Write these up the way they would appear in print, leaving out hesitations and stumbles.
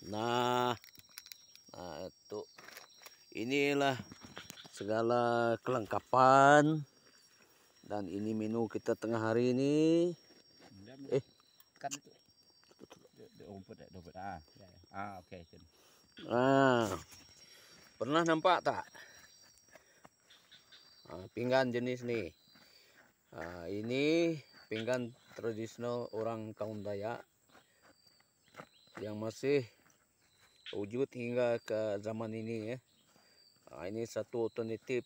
Nah, itu inilah segala kelengkapan, dan ini menu kita tengah hari ini. Kan itu rumput ya. Oke. Nah, pernah nampak tak pinggan jenis nih? Ini pinggan tradisional orang kaum Dayak yang masih wujud hingga ke zaman ini ya. Ini satu alternatif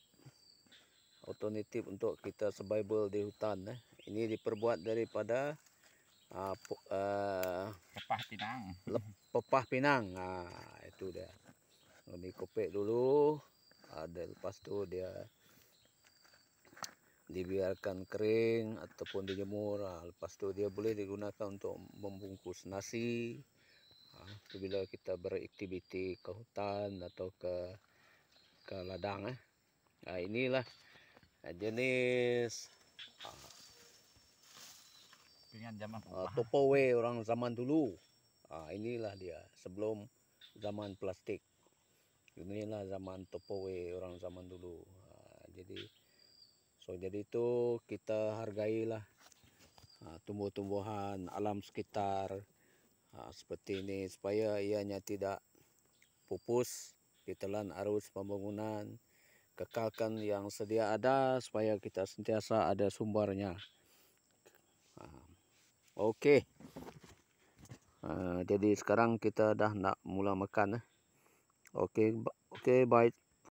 untuk kita survival di hutan. Ini diperbuat daripada Pepah Pinang. pepah pinang. Itu dia. Dikopek dulu. Lepas tu dia dibiarkan kering ataupun dijemur. Lepas tu dia boleh digunakan untuk membungkus nasi. Apabila kita beraktiviti ke hutan atau ke ladang. Inilah jenis Pinggan zaman pepah. Tupperware orang zaman dulu. Inilah dia sebelum zaman plastik. Inilah zaman Tupperware orang zaman dulu. Jadi itu kita hargailah tumbuh-tumbuhan alam sekitar seperti ini supaya ianya tidak pupus di telan arus pembangunan. Kekalkan yang sedia ada supaya kita sentiasa ada sumbernya. Okey. Jadi sekarang kita dah nak mula makan. Okey, bye.